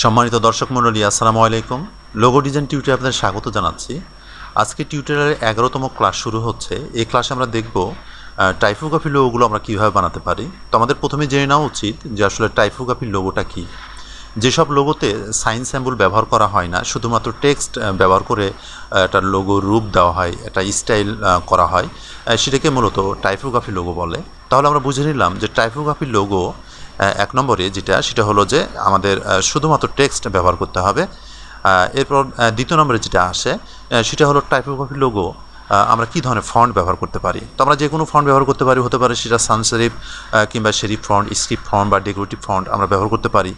সম্মানিত দর্শক মণ্ডলী, আসসালামু আলাইকুম। লোগো ডিজাইন টিউটোরিয়ালে আপনাদের স্বাগত জানাচ্ছি। আজকে টিউটোরিয়ালের 11তম ক্লাস শুরু হচ্ছে। এই ক্লাসে আমরা দেখব টাইপোগ্রাফি লোগোগুলো আমরা কীভাবে বানাতে পারি। তো আমাদের প্রথমে জেনে নেওয়া উচিত যে আসলে টাইপোগ্রাফি লোগোটা কী। যেসব লোগোতে সাইন স্যাম্বল ব্যবহার করা হয় না, শুধুমাত্র টেক্সট ব্যবহার করে একটা লোগোর রূপ দেওয়া হয়, একটা স্টাইল করা হয়, সেটাকে মূলত টাইপোগ্রাফি লোগো বলে। তাহলে আমরা বুঝে নিলাম যে টাইপোগ্রাফি লোগো এক নম্বরে সেটা হলো যে আমাদের শুধুমাত্র টেক্সট ব্যবহার করতে হবে। এরপর দ্বিতীয় নম্বরে যেটা আসে সেটা হলো টাইপোগ্রাফি লোগো আমরা কী ধরনের ফন্ট ব্যবহার করতে পারি। তো আমরা যে কোনো ফন্ট ব্যবহার করতে পারি, হতে পারে সেটা সান সেরিফ কিংবা সেরিফ ফন্ট, স্ক্রিপ্ট ফন্ট বা ডেকোরেটিভ ফন্ট আমরা ব্যবহার করতে পারি।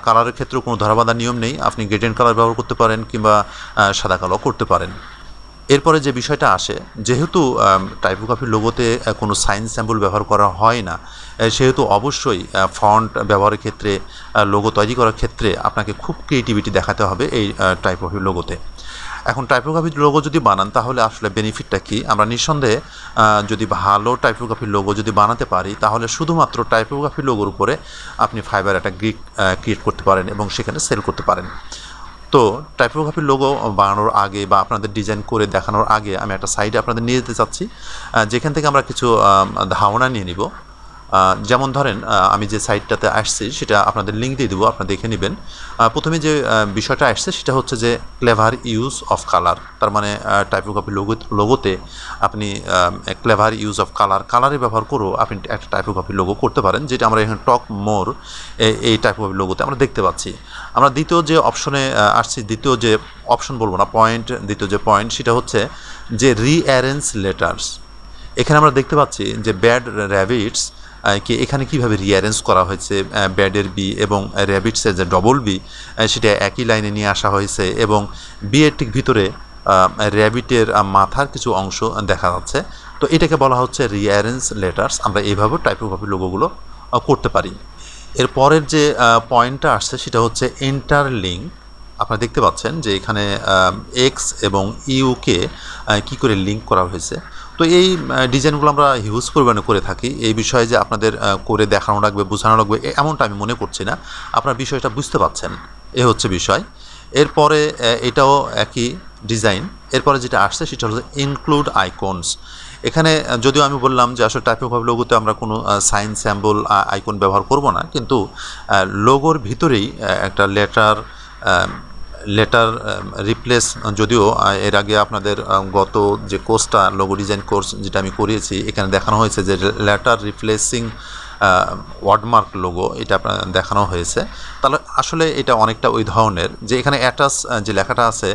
কালারের ক্ষেত্রেও কোনো ধরাবাঁধা নিয়ম নেই, আপনি গ্রেডিয়েন্ট কালার ব্যবহার করতে পারেন কিংবা সাদা কালো করতে পারেন। এরপরে যে বিষয়টা আসে, যেহেতু টাইপোগ্রাফি লোগোতে কোনো সাইন স্যাম্বল ব্যবহার করা হয় না, সেহেতু অবশ্যই ফন্ট ব্যবহারের ক্ষেত্রে, লোগো তৈরি করার ক্ষেত্রে আপনাকে খুব ক্রিয়েটিভিটি দেখাতে হবে এই টাইপোগ্রাফি লোগোতে। এখন টাইপোগ্রাফি লোগো যদি বানান তাহলে আসলে বেনিফিটটা কী? আমরা নিঃসন্দেহে যদি ভালো টাইপোগ্রাফি লোগো যদি বানাতে পারি, তাহলে শুধুমাত্র টাইপোগ্রাফি লোগোর উপরে আপনি ফাইবার একটা গ্রিক ক্রিয়েট করতে পারেন এবং সেখানে সেল করতে পারেন। তো টাইপোগ্রাফির লোগো বানানোর আগে বা আপনাদের ডিজাইন করে দেখানোর আগে আমি একটা সাইডে আপনাদের নিয়ে যেতে চাচ্ছি, যেখান থেকে আমরা কিছু ধারণা নিয়ে নিব। যেমন ধরেন, আমি যে সাইটটাতে আসছি সেটা আপনাদের লিঙ্ক দিয়ে দেবো, আপনারা দেখে নেবেন। প্রথমে যে বিষয়টা আসছে সেটা হচ্ছে যে ক্লেভার ইউজ অফ কালার। তার মানে টাইপোগ্রাফি লোগোতে আপনি ক্লেভার ইউজ অফ কালারের ব্যবহার করেও আপনি একটা টাইপোগ্রাফি লোগো করতে পারেন, যেটা আমরা এখানে টক মোর এই টাইপোগ্রাফি লোগোতে আমরা দেখতে পাচ্ছি। আমরা দ্বিতীয় যে অপশনে আসছি, দ্বিতীয় যে অপশন বলবো না, পয়েন্ট, দ্বিতীয় যে পয়েন্ট সেটা হচ্ছে যে রিঅ্যারেঞ্জ লেটার্স। এখানে আমরা দেখতে পাচ্ছি যে ব্যাড র্যাবিটস কি এখানে কিভাবে রিঅ্যারেঞ্জ করা হয়েছে। ব্যাডের বি এবং র্যাবিটসের যে ডবল বি সেটা একই লাইনে নিয়ে আসা হয়েছে এবং বি এর ঠিক ভিতরে র্যাবিটের মাথার কিছু অংশ দেখা যাচ্ছে। তো এটাকে বলা হচ্ছে রিঅ্যারেঞ্জ লেটার্স। আমরা এইভাবে টাইপোগ্রাফি লোগোগুলো করতে পারি। এর পরের যে পয়েন্টটা আসছে সেটা হচ্ছে ইন্টারলিঙ্ক। আপনারা দেখতে পাচ্ছেন যে এখানে এক্স এবং ইউকে কী করে লিঙ্ক করা হয়েছে। তো এই ডিজাইনগুলো আমরা হিউজ পরিমাণে করে থাকি। এই বিষয়ে যে আপনাদের করে দেখানো লাগবে, বোঝানো লাগবে এমনটা আমি মনে করছি না। আপনার বিষয়টা বুঝতে পারছেন, এ হচ্ছে বিষয়। এরপরে এটাও একই ডিজাইন। এরপরে যেটা আসছে সেটা হচ্ছে ইনক্লুড আইকনস। এখানে যদিও আমি বললাম যে আসলে টাইপোগ্রাফি লোগোতে আমরা কোনো সাইন স্যাম্বল আইকন ব্যবহার করব না, কিন্তু লোগোর ভিতরেই একটা লেটার রিপ্লেস, যদিও এর আগে আপনাদের গত যে কোর্সটা লোগো ডিজাইন কোর্স যেটা আমি করিয়েছি, এখানে দেখানো হয়েছে যে লেটার রিপ্লেসিং ওয়ার্ডমার্ক লোগো, এটা আপনার দেখানো হয়েছে। তাহলে আসলে এটা অনেকটা ওই ধরনের, যে এখানে অ্যাটাচ যে লেখাটা আছে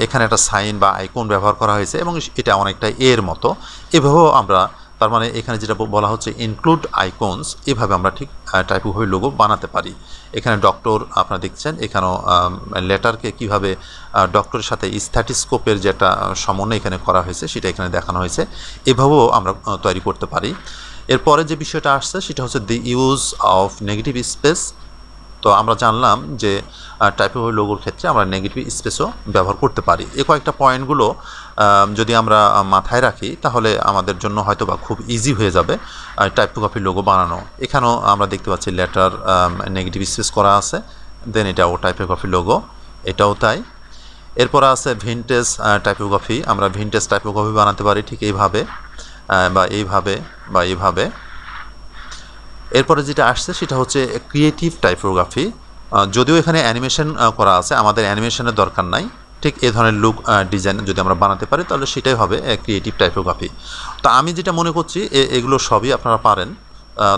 এখানে একটা সাইন বা আইকন ব্যবহার করা হয়েছে এবং এটা অনেকটা এর মতো। এভাবেও আমরা, তার মানে এখানে যেটা বলা হচ্ছে ইনক্লুড আইকনস, এভাবে আমরা ঠিক টাইপোগ্রাফি লোগো বানাতে পারি। এখানে ডক্টর আপনারা দেখছেন, এখানেও লেটারকে কীভাবে ডক্টরের সাথে স্ট্যাটিস্কোপের যে একটা সমন্বয় এখানে করা হয়েছে সেটা এখানে দেখানো হয়েছে। এভাবেও আমরা তৈরি করতে পারি। এরপরে যে বিষয়টা আসছে সেটা হচ্ছে দি ইউজ অফ নেগেটিভ স্পেস। তো আমরা জানলাম যে টাইপোগ্রাফি লোগোর ক্ষেত্রে আমরা নেগেটিভ স্পেসও ব্যবহার করতে পারি। এই কয়েকটা পয়েন্টগুলো যদি আমরা মাথায় রাখি তাহলে আমাদের জন্য হয়তো বা খুব ইজি হয়ে যাবে টাইপোগ্রাফি লোগো বানানো। এখানেও আমরা দেখতে পাচ্ছি লেটার নেগেটিভ স্পেস করা আছে, দেন এটাও টাইপোগ্রাফি লোগো, এটাও তাই। এরপর আছে ভিনটেজ টাইপোগ্রাফি। আমরা ভিনটেজ টাইপোগ্রাফি বানাতে পারি ঠিক এইভাবে বা এইভাবে বা এইভাবে। এরপরে যেটা আসছে সেটা হচ্ছে ক্রিয়েটিভ টাইপোগ্রাফি। যদিও এখানে অ্যানিমেশন করা আছে, আমাদের অ্যানিমেশনের দরকার নাই। ঠিক এই ধরনের লুক ডিজাইন যদি আমরা বানাতে পারি তাহলে সেটাই হবে ক্রিয়েটিভ টাইপোগ্রাফি। তো আমি যেটা মনে করছি এগুলো সবই আপনারা পারেন।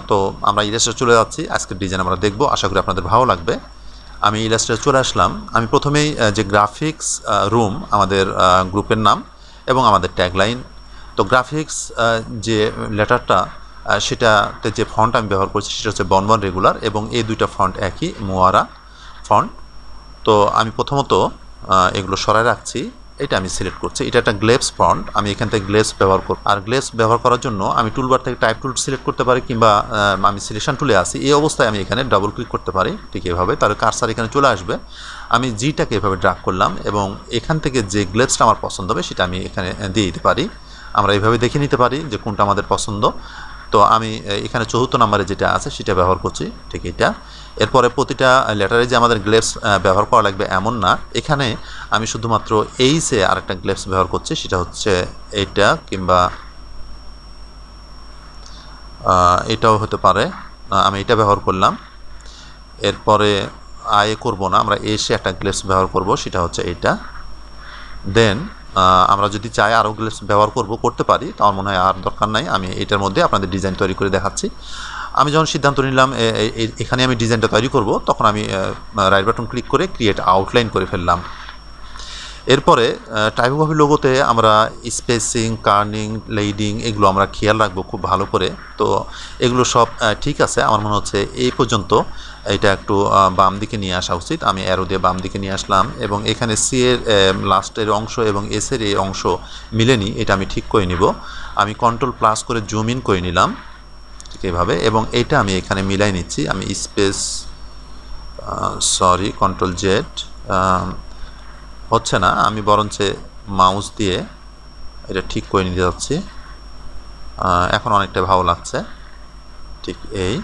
তো আমরা ইলাস্ট্রেটর চলে যাচ্ছি, আজকের ডিজাইন আমরা দেখব, আশা করি আপনাদের ভালো লাগবে। আমি ইলাস্ট্রেটর চলে আসলাম। আমি প্রথমেই যে গ্রাফিক্স রুম আমাদের গ্রুপের নাম এবং আমাদের ট্যাগলাইন। তো গ্রাফিক্স যে লেটারটা সেটাতে যে ফন্ট আমি ব্যবহার করছি সেটা হচ্ছে বনবন রেগুলার এবং এই দুইটা ফন্ট একই, মোয়ারা ফন্ট। তো আমি প্রথমত এগুলো সরাই রাখছি, এটা আমি সিলেক্ট করছি। এটা একটা গ্লেপস ফন্ট, আমি এখান থেকে গ্লেপস ব্যবহার করব। আর গ্লেপস ব্যবহার করার জন্য আমি টুলবার থেকে টাইপ টুল সিলেক্ট করতে পারি কিংবা আমি সিলেকশন টুলে আসি, এই অবস্থায় আমি এখানে ডাবল ক্লিক করতে পারি ঠিক এভাবে, তাহলে কার্সার এখানে চলে আসবে। আমি জিটাকে এভাবে ড্র্যাগ করলাম এবং এখান থেকে যে গ্লেপসটা আমার পছন্দ হবে সেটা আমি এখানে দিয়ে দিতে পারি। আমরা এইভাবে দেখে নিতে পারি যে কোনটা আমাদের পছন্দ। তো আমি এখানে ৪র্থ নম্বরে যেটা আছে সেটা ব্যবহার করছি, ঠিক এটা। এরপরে প্রতিটা লেটারে যে আমাদের গ্লেপস ব্যবহার করা লাগবে এমন না, এখানে আমি শুধুমাত্র এইচে আরেকটা গ্লেপস ব্যবহার করছি, সেটা হচ্ছে এইটা, কিংবা এটাও হতে পারে, আমি এটা ব্যবহার করলাম। এরপরে আয়ে করব না, আমরা এসে একটা গ্লেপস ব্যবহার করব, সেটা হচ্ছে এইটা। দেন আমরা যদি চাই আরও গ্লেপস ব্যবহার করতে পারি, তো আমার মনে হয় আর দরকার নাই। আমি এটার মধ্যে আপনাদের ডিজাইন তৈরি করে দেখাচ্ছি। আমি যখন সিদ্ধান্ত নিলাম এখানে আমি ডিজাইনটা তৈরি করব, তখন আমি রাইট বাটন ক্লিক করে ক্রিয়েট আউটলাইন করে ফেললাম। এরপরে টাইপোগ্রাফি লোগোতে আমরা স্পেসিং, কার্নিং, লেডিং এগুলো আমরা খেয়াল রাখবো খুব ভালো করে। তো এগুলো সব ঠিক আছে, আমার মনে হচ্ছে এই পর্যন্ত এটা একটু বাম দিকে নিয়ে আসা উচিত। আমি অ্যারো দিয়ে বাম দিকে নিয়ে আসলাম, এবং এখানে সি এর লাস্টের অংশ এবং এস এর এই অংশ মিলেনি, এটা আমি ঠিক করে নিব। আমি কন্ট্রোল প্লাস করে জুম ইন করে নিলাম ঠিক এইভাবে, এবং এইটা আমি এখানে মিলাই নিচ্ছি। আমি স্পেস কন্ট্রোল জেড হচ্ছে না, আমি বরঞ্চ মাউস দিয়ে এটা ঠিক করে নিতে যাচ্ছি। এখন অনেকটা ভালো লাগছে। ঠিক এই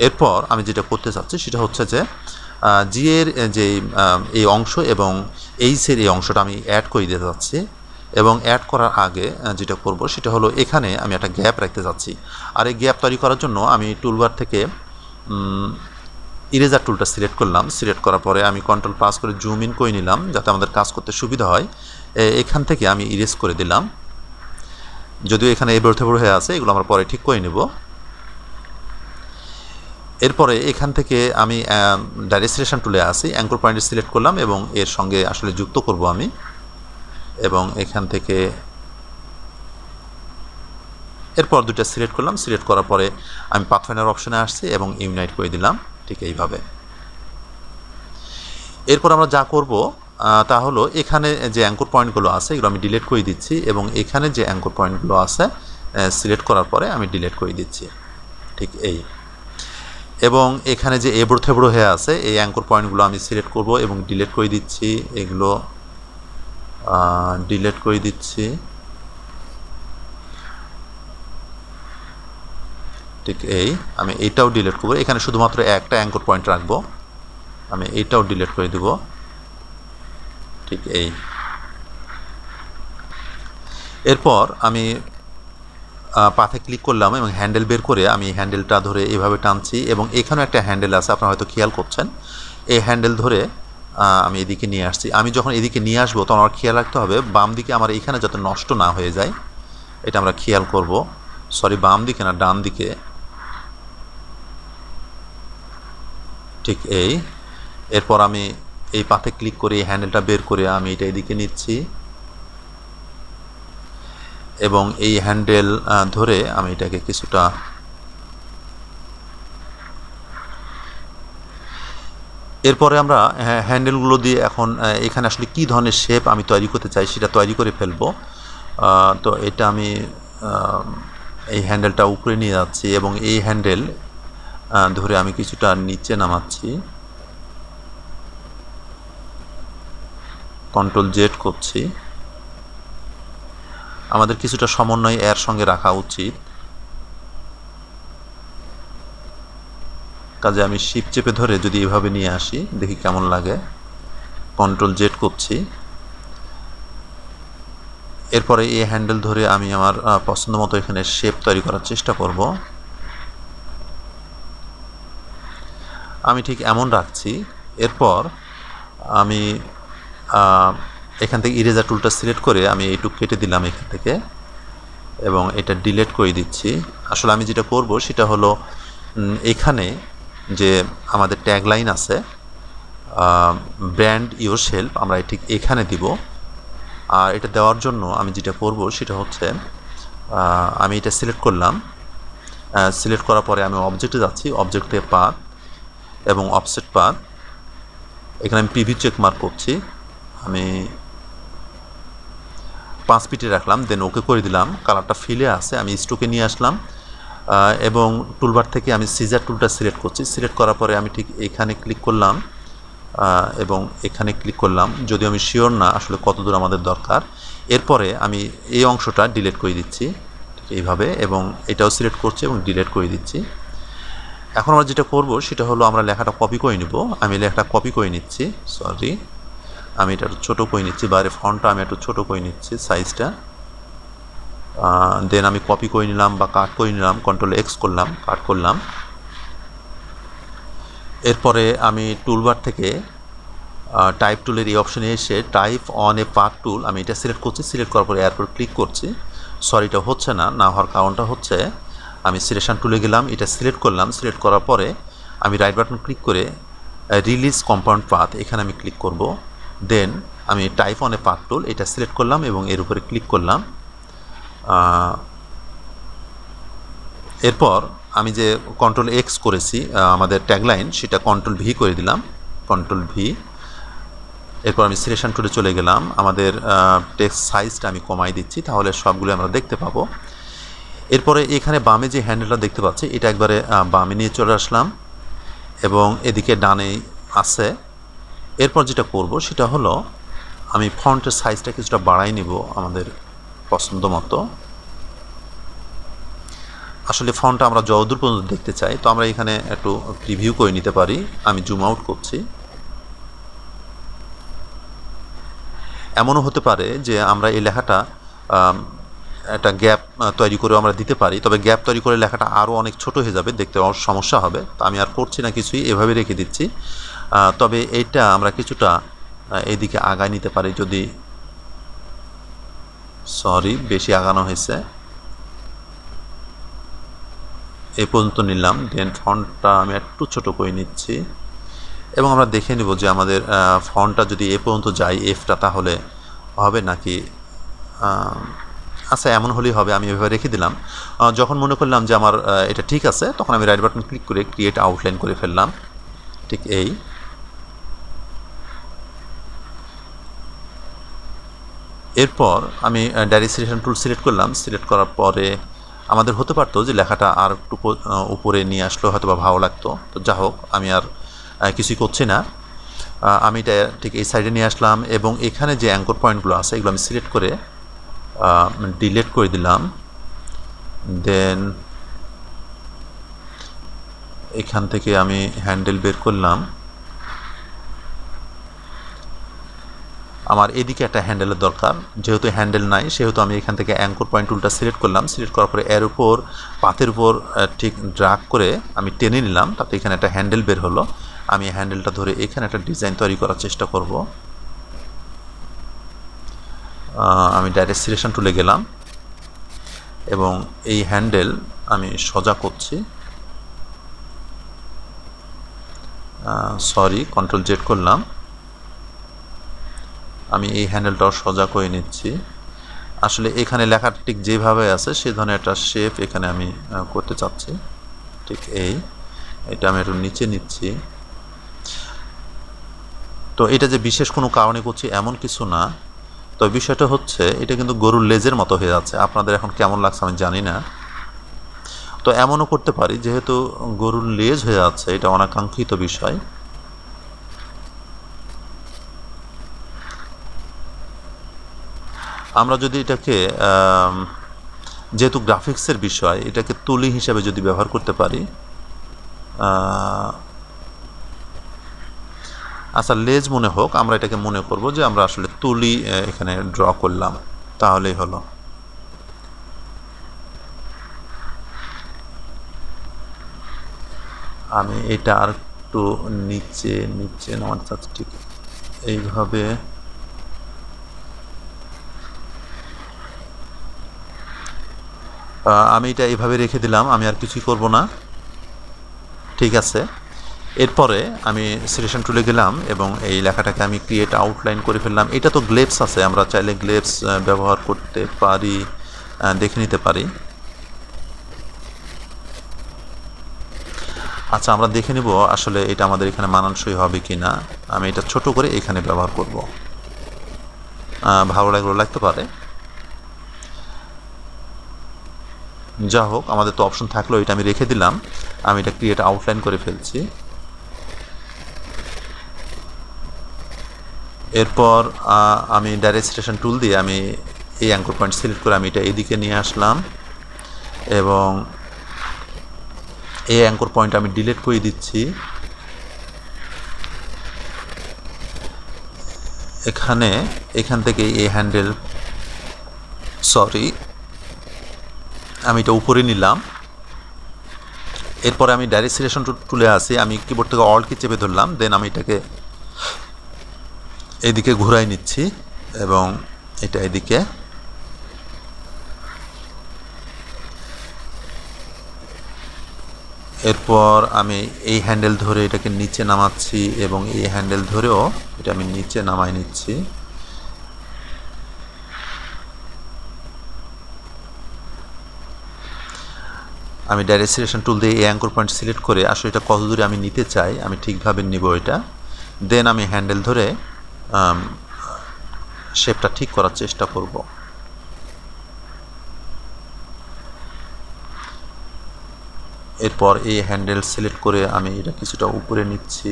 এরপর আমি যেটা করতে চাচ্ছি সেটা হচ্ছে যে জি এর যে এই অংশ এবং এইচের এই অংশটা আমি অ্যাড করে দিতে যাচ্ছি, এবং অ্যাড করার আগে যেটা করব সেটা হলো এখানে আমি একটা গ্যাপ রাখতে যাচ্ছি। আর এই গ্যাপ তৈরি করার জন্য আমি টুলবার থেকে ইরেজার টুলটা সিলেক্ট করলাম। সিলেক্ট করার পরে আমি কন্ট্রোল প্লাস করে জুম ইন করে নিলাম, যাতে আমাদের কাজ করতে সুবিধা হয়। এখান থেকে আমি ইরেজ করে দিলাম, যদিও এখানে এবড়ো থেবড়ো হয়ে আছে, এগুলো আমরা পরে ঠিক করে নেব। এরপরে এখান থেকে আমি ডাইরেক্ট সিলেকশন টুলে আসি, অ্যাঙ্কর পয়েন্ট সিলেক্ট করলাম এবং এর সঙ্গে আসলে যুক্ত করব আমি। এবং এখান থেকে এরপর দুটো সিলেক্ট করলাম। সিলেক্ট করার পরে আমি পাথফাইন্ডার অপশনে আসছি এবং ইউনাইট করে দিলাম ঠিক এইভাবে। এরপর আমরা যা করব তা হলো এখানে যে অ্যাঙ্কর পয়েন্টগুলো আছে এগুলো আমি ডিলিট করে দিচ্ছি, এবং এখানে যে অ্যাঙ্কর পয়েন্টগুলো আছে সিলেক্ট করার পরে আমি ডিলিট করে দিচ্ছি ঠিক এই। এবং এখানে যে এবড়ো থেবড়ো হয়ে আছে এই অ্যাঙ্কর পয়েন্টগুলো আমি সিলেক্ট করব এবং ডিলিট করে দিচ্ছি, এগুলো ডিলিট করে দিচ্ছি ঠিক এই। আমি এইটাও ডিলিট করব, এখানে শুধুমাত্র একটা অ্যাঙ্কর পয়েন্ট রাখবো, আমি এইটাও ডিলিট করে দেব ঠিক এই। এরপর আমি পাথে ক্লিক করলাম এবং হ্যান্ডেল বের করে আমি হ্যান্ডেলটা ধরে এভাবে টানছি, এবং এখানেও একটা হ্যান্ডেল আছে, আপনারা হয়তো খেয়াল করছেন। এই হ্যান্ডেল ধরে আমি এদিকে নিয়ে আসছি। আমি যখন এদিকে নিয়ে আসবো তখন আমার খেয়াল রাখতে হবে বাম দিকে আমার এখানে যাতে নষ্ট না হয়ে যায়, এটা আমরা খেয়াল করব। বাম দিকে না, ডান দিকে ঠিক এই। এরপর আমি এই পাথে ক্লিক করে এই হ্যান্ডেলটা বের করে আমি এটা এদিকে নিচ্ছি, এবং এই হ্যান্ডেল ধরে আমি এটাকে কিছুটা এরপরে আমরা হ্যান্ডেলগুলো দিয়ে এখন এখানে আসলে কী ধরনের শেপ আমি তৈরি করতে চাই সেটা তৈরি করে ফেলবো। তো এটা আমি এই হ্যান্ডেলটা উপরে নিয়ে যাচ্ছি এবং এই হ্যান্ডেল ধরে আমি কিছুটা নিচে নামাচ্ছি, কন্ট্রোল জেড করছি। আমাদের কিছুটা সমন্বয় এর সঙ্গে রাখা উচিত, কাজে আমি শিফট চেপে ধরে যদি এভাবে নিয়ে আসি দেখি কেমন লাগে। কন্ট্রোল জেড করছি। এরপরে এই হ্যান্ডেল ধরে আমি আমার পছন্দ মতো এখানে শেপ তৈরি করার চেষ্টা করব। আমি ঠিক এমন রাখছি। এরপর আমি এখান থেকে ইরেজার টুলটা সিলেক্ট করে আমি এইটুকু কেটে দিলাম এখান থেকে, এবং এটা ডিলিট করে দিচ্ছি। আসলে আমি যেটা করব সেটা হলো এখানে যে আমাদের ট্যাগলাইন আছে ব্র্যান্ড ইউর সেলফ, আমরা ঠিক এখানে দিব। আর এটা দেওয়ার জন্য আমি যেটা করব সেটা হচ্ছে আমি এটা সিলেক্ট করলাম। সিলেক্ট করার পরে আমি অবজেক্টে যাচ্ছি, অবজেক্টে পাথ এবং অফসেট পাথ, এখানে আমি পিভি চেক মার্ক করছি। আমি 5 ফিটে রাখলাম, দেন ওকে করে দিলাম। কালারটা ফিলে আছে, আমি স্টোকে নিয়ে আসলাম এবং টুলবার থেকে আমি সিজার টুলটা সিলেক্ট করছি। সিলেক্ট করার পরে আমি ঠিক এখানে ক্লিক করলাম এবং এখানে ক্লিক করলাম, যদিও আমি শিওর না আসলে কত দূর আমাদের দরকার। এরপরে আমি এই অংশটা ডিলিট করে দিচ্ছি ঠিক এইভাবে, এবং এটাও সিলেক্ট করছি এবং ডিলিট করে দিচ্ছি। এখন আমরা যেটা করব সেটা হলো আমরা লেখাটা কপি করে নিব। আমি লেখাটা কপি করে নিচ্ছি, সরি আমি এটা একটু ছোটো করে নিচ্ছি, বাইরে ফন্টটা আমি একটু ছোটো করে নিচ্ছি সাইজটা। দেন আমি কপি করে নিলাম বা কাট করে নিলাম, কন্ট্রোল এক্স করলাম, কাট করলাম। এরপরে আমি টুলবার থেকে টাইপ টুলের এই অপশনে এসে টাইপ অন এ পাথ টুল আমি এটা সিলেক্ট করছি। সিলেক্ট করার পরে এরপর ক্লিক করছি। সরি এটা হচ্ছে না, না হওয়ার কারণটা হচ্ছে আমি সিলেকশন টুলে গেলাম, এটা সিলেক্ট করলাম। সিলেক্ট করার পরে আমি রাইট বাটন ক্লিক করে রিলিজ কম্পাউন্ড পাথ এখানে আমি ক্লিক করব। দেন আমি টাইপ অন এ পাথ টুল এটা সিলেক্ট করলাম এবং এর উপরে ক্লিক করলাম। এরপর আমি যে কন্ট্রোল এক্স করেছি আমাদের ট্যাগলাইন, সেটা কন্ট্রোল ভি করে দিলাম, কন্ট্রোল ভি। এরপর আমি সিলেকশন টুলে চলে গেলাম, আমাদের টেক্সট সাইজটা আমি কমাই দিচ্ছি, তাহলে সবগুলো আমরা দেখতে পাবো। এরপরে এখানে বামে যে হ্যান্ডেলটা দেখতে পাচ্ছি এটা একবারে বামে নিয়ে চলে আসলাম এবং এদিকে ডানে আছে। এরপর যেটা করব সেটা হলো আমি ফন্টের সাইজটা কিছুটা বাড়াই নিব আমাদের পছন্দ মতো। আসলে ফন্টটা আমরা যতদূর পর্যন্ত দেখতে চাই, তো আমরা এখানে একটু প্রিভিউ করে নিতে পারি। আমি জুম আউট করছি। এমনও হতে পারে যে আমরা এই লেখাটা একটা গ্যাপ তৈরি করে আমরা দিতে পারি, তবে গ্যাপ তৈরি করে লেখাটা আরও অনেক ছোট হয়ে যাবে, দেখতে সমস্যা হবে। তো আমি আর করছি না কিছুই, এভাবে রেখে দিচ্ছি। তবে এইটা আমরা কিছুটা এইদিকে আগায় নিতে পারি যদি, সরি বেশি আগানো হয়েছে, এই পর্যন্ত নিলাম। দেন ফন্টটা আমি একটু ছোট করে নিচ্ছি এবং আমরা দেখে নেব যে আমাদের ফন্টটা যদি এ পর্যন্ত যায় এফটা, তাহলে হবে নাকি। আচ্ছা এমন হলেই হবে, আমি এভাবে রেখে দিলাম। যখন মনে করলাম যে আমার এটা ঠিক আছে, তখন আমি রাইট বাটন ক্লিক করে ক্রিয়েট আউটলাইন করে ফেললাম, ঠিক এই। এরপর আমি ডাইরেক্ট সিলেকশন টুল সিলেক্ট করলাম। সিলেক্ট করার পরে আমাদের হতে পারতো যে লেখাটা আর একটু উপরে নিয়ে আসলে হয়তো বা ভালো লাগতো, তো যা হোক আমি আর কিছুই করছি না। আমি এটা ঠিক এই সাইডে নিয়ে আসলাম এবং এখানে যে অ্যাঙ্কর পয়েন্টগুলো আছে এগুলো আমি সিলেক্ট করে ডিলিট করে দিলাম। দেন এখান থেকে আমি হ্যান্ডেল বের করলাম। আমার এদিকে একটা হ্যান্ডেলের দরকার, যেহেতু হ্যান্ডেল নাই সেহেতু আমি এখান থেকে অ্যাঙ্কর পয়েন্ট টুলটা সিলেক্ট করলাম। সিলেক্ট করার পরে এর উপর পাতের উপর ঠিক ড্রাগ করে আমি টেনে নিলাম, তাতে এখানে একটা হ্যান্ডেল বের হলো। আমি হ্যান্ডেলটা ধরে এখানে একটা ডিজাইন তৈরি করার চেষ্টা করব। আমি ডাইরেক্ট সিলেকশন টুলে গেলাম এবং এই হ্যান্ডেল আমি সোজা করছি, সরি কন্ট্রোল জেড করলাম। আমি এই হ্যান্ডেলটাও সোজা করে নিচ্ছি। আসলে এখানে লেখাটা ঠিক যেভাবে আছে সে ধরনের একটা শেপ এখানে আমি করতে চাচ্ছি, ঠিক এই। এটা আমি একটু নিচে নিচ্ছি। তো এটা যে বিশেষ কোনো কারণে করছি এমন কিছু না, তো বিষয়টা হচ্ছে এটা কিন্তু গরুর লেজের মতো হয়ে যাচ্ছে। আপনাদের এখন কেমন লাগছে আমি জানি না। তো এমনও করতে পারি যেহেতু গরুর লেজ হয়ে যাচ্ছে, এটা অনাকাঙ্ক্ষিত বিষয়। আমরা যদি এটাকে যেহেতু গ্রাফিক্সের বিষয়, এটাকে তুলি হিসাবে যদি ব্যবহার করতে পারি, আচ্ছা লেজ মনে হোক, আমরা এটাকে মনে করব যে আমরা আসলে তুলি এখানে ড্র করলাম, তাহলেই হলো। আমি এটা আর একটু নিচে নিচে নামাতে চাচ্ছি, ঠিক এইভাবে। আমি এটা এইভাবে রেখে দিলাম, আমি আর কিছুই করব না, ঠিক আছে। এরপরে আমি সিলেকশন টুলে গেলাম এবং এই লেখাটাকে আমি ক্রিয়েট আউটলাইন করে ফেললাম। এটা তো গ্লেপস আছে, আমরা চাইলে গ্লেপস ব্যবহার করতে পারি, দেখে নিতে পারি। আচ্ছা আমরা দেখে নেব আসলে এটা আমাদের এখানে মানানসই হবে কি না। আমি এটা ছোট করে এখানে ব্যবহার করব, ভালো লাগতে পারে। যা হোক আমাদের তো অপশন থাকলো, এটা আমি রেখে দিলাম। আমি এটা ক্রিয়েট আউটলাইন করে ফেলছি। এরপর আমি ডাইরেক্ট সিলেকশন টুল দিয়ে আমি এই অ্যাঙ্কর পয়েন্ট সিলেক্ট করে আমি এটা এদিকে নিয়ে আসলাম। এবং এই অ্যাঙ্কর পয়েন্ট আমি ডিলিট করে দিচ্ছি। এখান থেকে এই হ্যান্ডেল, সরি আমি এটা উপরে নিলাম। এরপরে আমি ডাইরেক্ট সিলেকশন টুলে আসি, আমি কিবোর্ড থেকে অল্ট কি চেপে ধরলাম, দেন আমি এটাকে এদিকে ঘুরাই নিচ্ছি এবং এটা এদিকে। এরপর আমি এই হ্যান্ডেল ধরে এটাকে নিচে নামাচ্ছি এবং এই হ্যান্ডেল ধরেও এটা আমি নিচে নামাই নিচ্ছি। আমি ডাইরেক্ট সিলেকশন টুল দিয়ে এই অ্যাঙ্কর পয়েন্ট সিলেক্ট করে আসলে এটা কত দূরে আমি নিতে চাই আমি ঠিকভাবে নিব এটা। দেন আমি হ্যান্ডেল ধরে শেপটা ঠিক করার চেষ্টা করব। এরপর এই হ্যান্ডেল সিলেক্ট করে আমি এটা কিছুটা উপরে নিচ্ছি।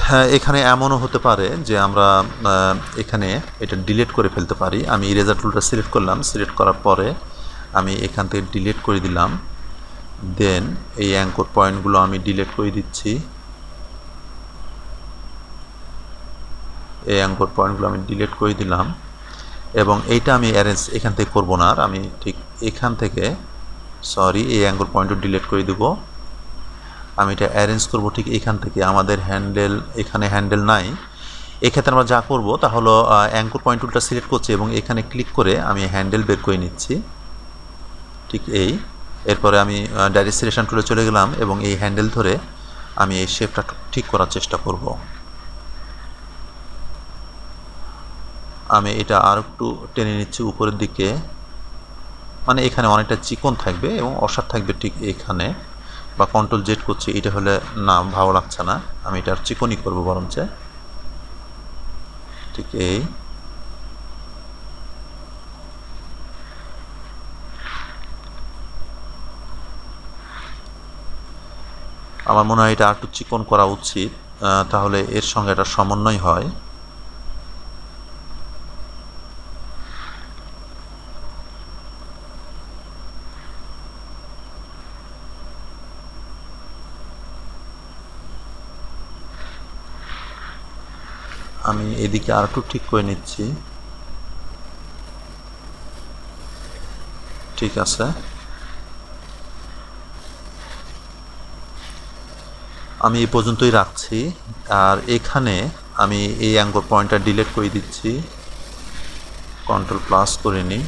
হ্যাঁ, এখানে এমনও হতে পারে যে আমরা এখানে এটা ডিলিট করে ফেলতে পারি। আমি ইরেজার টুলটা সিলেক্ট করলাম, সিলেক্ট করার পরে আমি এখান থেকে ডিলিট করে দিলাম। দেন এই অ্যাঙ্কর পয়েন্টগুলো আমি ডিলিট করে দিচ্ছি। এই অ্যাঙ্কর পয়েন্টগুলো আমি ডিলিট করে দিলাম এবং এইটা আমি অ্যারেঞ্জ এখান থেকে করবো না, আমি ঠিক এখান থেকে, সরি, এই অ্যাঙ্কর পয়েন্টও ডিলিট করে দেবো। আমি এটা অ্যারেঞ্জ করব ঠিক এখান থেকে। আমাদের হ্যান্ডেল, এখানে হ্যান্ডেল নাই, এক্ষেত্রে আমরা যা করব তা হলো অ্যাঙ্কর পয়েন্ট টুলটা সিলেক্ট করছি এবং এখানে ক্লিক করে আমি হ্যান্ডেল বের করে নিচ্ছি, ঠিক এই। এরপরে আমি ডাইরেক্ট সিলেকশন টুলে চলে গেলাম এবং এই হ্যান্ডেল ধরে আমি এই শেপটা ঠিক করার চেষ্টা করব। আমি এটা আর একটু টেনে নিচ্ছি উপরের দিকে, মানে এখানে অনেকটা চিকন থাকবে এবং অসার থাকবে ঠিক এখানে, বা কন্ট্রোল জেড করছি, এটা হলে না ভালো লাগছে না, আমি এটা আর চিকনই করবো বরঞ্চ, ঠিক এই। আমার মনে হয় এটা আর একটু চিকন করা উচিত, তাহলে এর সঙ্গে এটা সমন্বয় হয়। আমি এদিকে আর একটু ঠিক করে নিচ্ছি, ঠিক আছে। আমি এই পর্যন্তই রাখছি। আর এখানে আমি এই অ্যাঙ্কর পয়েন্টটা ডিলিট করে দিচ্ছি, কন্ট্রোল প্লাস করে নিই।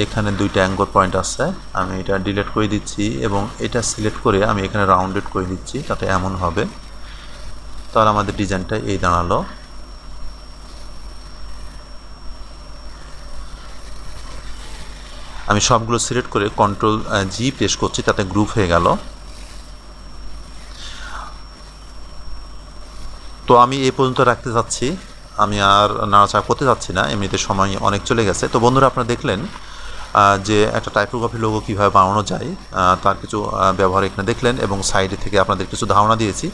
এখানে দুইটা অ্যাঙ্কর পয়েন্ট আছে, আমি এটা ডিলিট করে দিচ্ছি এবং এটা সিলেক্ট করে আমি এখানে রাউন্ডেড করে দিচ্ছি, তাতে এমন হবে। তাহলে আমাদের ডিজাইনটা এই দাঁড়ালো। আমি সবগুলো সিলেক্ট করে কন্ট্রোল জি প্রেস করছি, তাতে গ্রুপ হয়ে গেল। তো আমি এই পর্যন্ত রাখতে চাচ্ছি, আমি আর নাড়াচাড়া করতে চাচ্ছি না, এমনিতে সময় অনেক চলে গেছে। তো বন্ধুরা, আপনারা দেখলেন যে একটা টাইপোগ্রাফি লোগো কীভাবে বানানো যায়, তার কিছু ব্যবহার এখানে দেখলেন এবং সাইডে থেকে আপনাদের কিছু ধারণা দিয়েছি।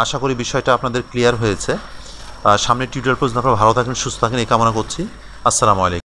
আশা করি বিষয়টা আপনাদের ক্লিয়ার হয়েছে। সামনের টিউটোরিয়াল পর্যন্ত আপনারা ভালো থাকেন, সুস্থ থাকেন এই কামনা করছি। আসসালামু আলাইকুম।